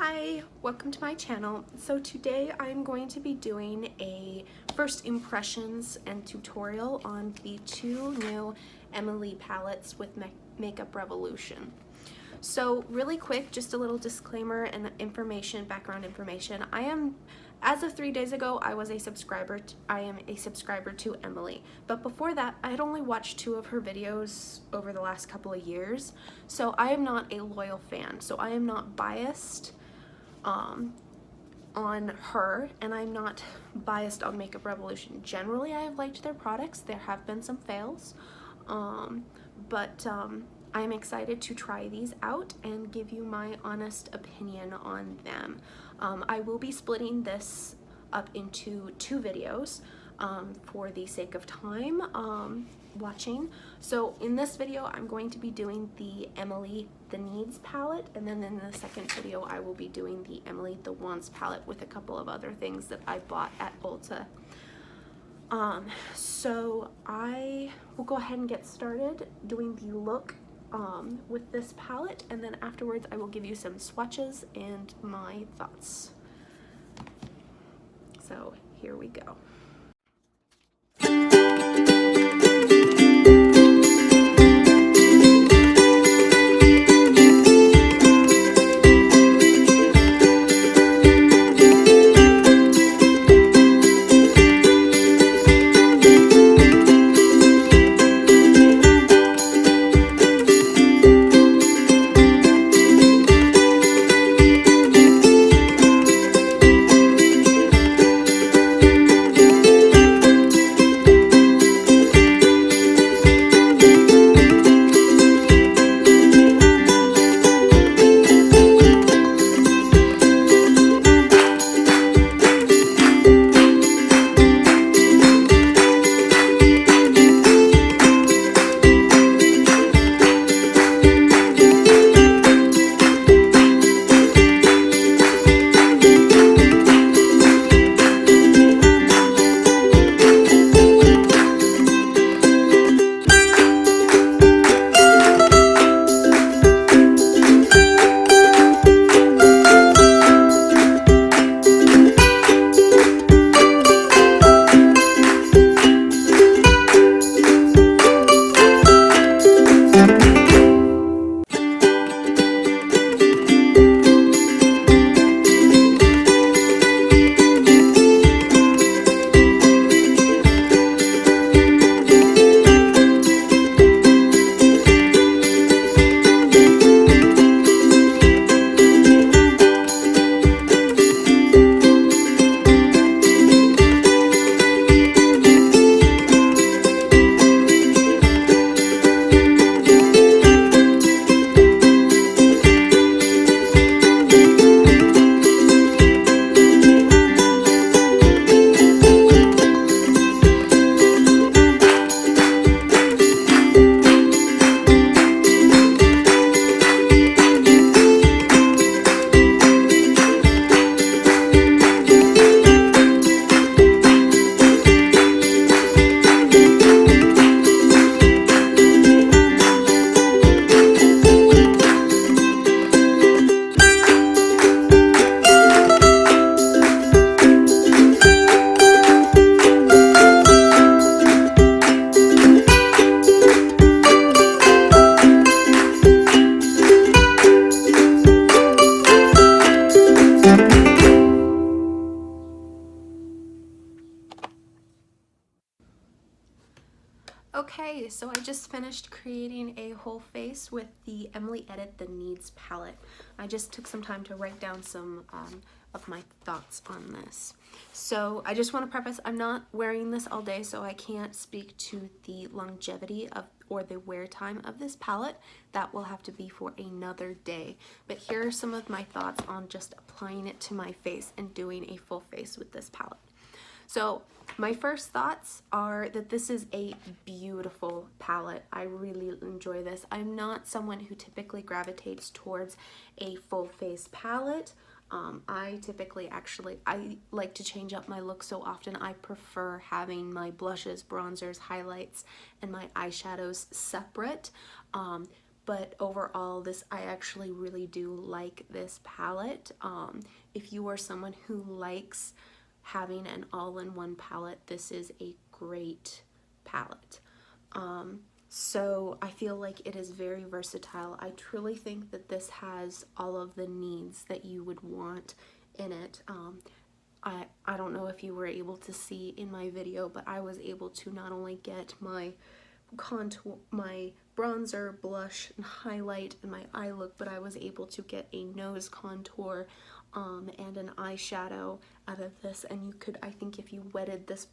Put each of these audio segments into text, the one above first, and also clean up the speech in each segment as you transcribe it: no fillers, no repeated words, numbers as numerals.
Hi, welcome to my channel. So today I'm going to be doing a first impressions and tutorial on the two new Emily palettes with Makeup Revolution. So really quick, just a little disclaimer and background information. As of 3 days ago, I am a subscriber to Emily. But before that, I had only watched 2 of her videos over the last couple of years. So I am not a loyal fan. So I am not biased on her, and I'm not biased on Makeup Revolution. Generally, I have liked their products. There have been some fails, but I'm excited to try these out and give you my honest opinion on them. I will be splitting this up into 2 videos for the sake of time watching. So in this video, I'm going to be doing the Emily the Needs palette, and then in the second video, I will be doing the Emily the Wants palette with a couple of other things that I bought at Ulta. So I will go ahead and get started doing the look with this palette, and then afterwards I will give you some swatches and my thoughts. So here we go. Okay, so I just finished creating a whole face with the Emily Edit the Needs palette. I just took some time to write down some of my thoughts on this. So I just want to preface, I'm not wearing this all day, so I can't speak to the longevity of or the wear time of this palette. That will have to be for another day. But here are some of my thoughts on just applying it to my face and doing a full face with this palette. So my first thoughts are that this is a beautiful palette. I really enjoy this. I'm not someone who typically gravitates towards a full face palette. I typically I like to change up my look so often. I prefer having my blushes, bronzers, highlights, and my eyeshadows separate. but overall I actually really do like this palette. If you are someone who likes having an all-in-one palette, this is a great palette. So I feel like it is very versatile. I truly think that this has all of the needs that you would want in it. I don't know if you were able to see in my video, but I was able to not only get my contour, my bronzer, blush, and highlight, and my eye look, but I was able to get a nose contour and an eyeshadow out of this. And you could, I think if you wetted this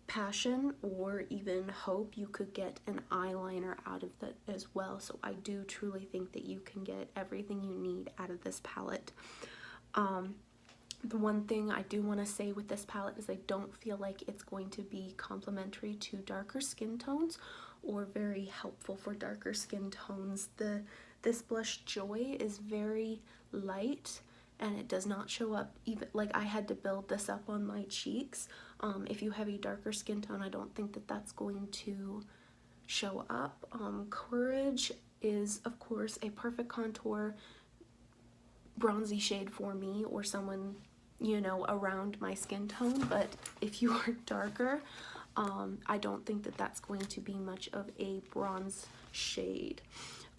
Passion or even Hope, you could get an eyeliner out of that as well. So I do truly think that you can get everything you need out of this palette. The one thing I do want to say with this palette is I don't feel like it's going to be complementary to darker skin tones or very helpful for darker skin tones. This blush Joy is very light and it does not show up, even like I had to build this up on my cheeks. If you have a darker skin tone, I don't think that that's going to show up. Courage is of course a perfect contour bronzy shade for me or someone, you know, around my skin tone, but if you are darker, I don't think that that's going to be much of a bronze shade.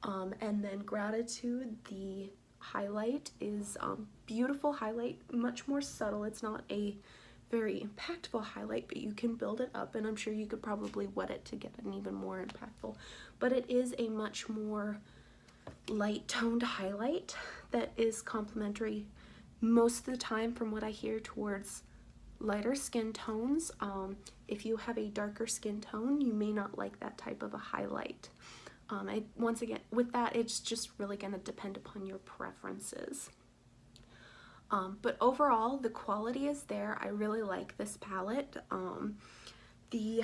And then Gratitude, the highlight is beautiful highlight, much more subtle. It's not a very impactful highlight, but you can build it up, and I'm sure you could probably wet it to get an even more impactful. But it is a much more light toned highlight that is complementary most of the time, from what I hear, towards lighter skin tones. If you have a darker skin tone, you may not like that type of a highlight. Once again, with that, it's just really going to depend upon your preferences. But overall, the quality is there. I really like this palette. The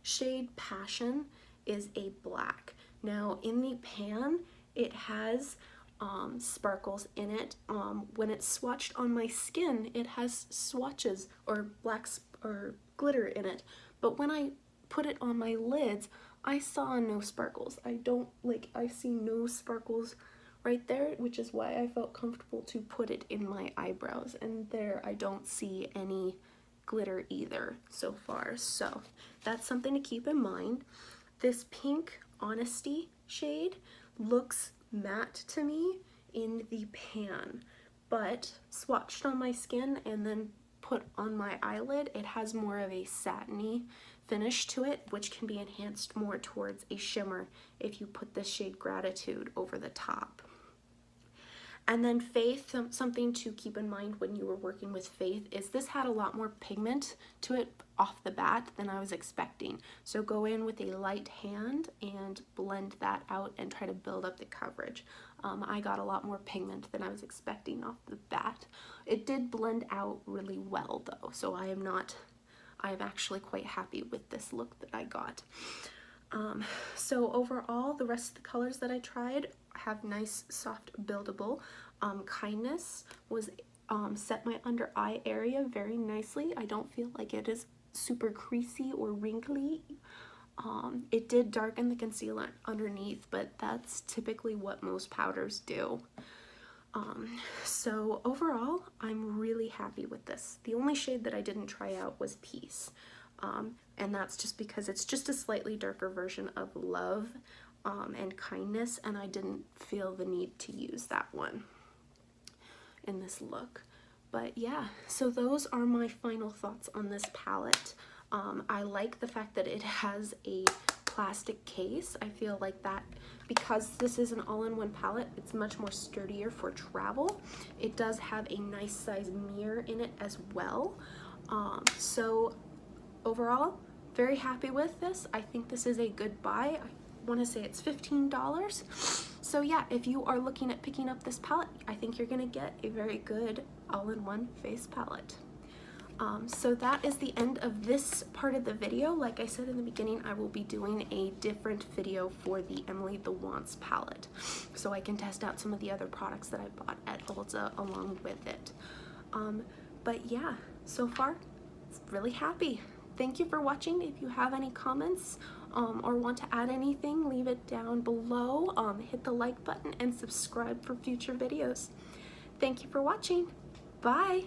shade Passion is a black. Now, in the pan, it has sparkles in it. When it's swatched on my skin, it has swatches or or glitter in it. But when I put it on my lids, I saw no sparkles. I see no sparkles right there, which is why I felt comfortable to put it in my eyebrows. And there I don't see any glitter either so far. So that's something to keep in mind. This pink Honesty shade looks matte to me in the pan, but swatched on my skin and then put on my eyelid, it has more of a satiny finish to it, which can be enhanced more towards a shimmer if you put the shade Gratitude over the top. And then Faith, something to keep in mind when you were working with Faith is this had a lot more pigment to it off the bat than I was expecting. So go in with a light hand and blend that out and try to build up the coverage. I got a lot more pigment than I was expecting off the bat. It did blend out really well though, so I am actually quite happy with this look that I got. So overall, the rest of the colors that I tried have nice, soft, buildable. Kindness was set my under eye area very nicely. I don't feel like it is super creasy or wrinkly. It did darken the concealer underneath, but that's typically what most powders do. So overall, I'm really happy with this. The only shade that I didn't try out was Peace. And that's just because it's just a slightly darker version of Love and Kindness, and I didn't feel the need to use that one in this look. But yeah, so those are my final thoughts on this palette. I like the fact that it has a plastic case. I feel like that, because this is an all-in-one palette, it's much more sturdier for travel. It does have a nice size mirror in it as well. So overall, very happy with this. I think this is a good buy. I want to say it's $15. So yeah, if you are looking at picking up this palette, I think you're gonna get a very good all-in-one face palette. So that is the end of this part of the video. Like I said in the beginning, I will be doing a different video for the Emily the Wants palette, so I can test out some of the other products that I bought at Ulta along with it. But yeah, so far, really happy. thank you for watching. If you have any comments or want to add anything, leave it down below. Hit the like button and subscribe for future videos. Thank you for watching. Bye.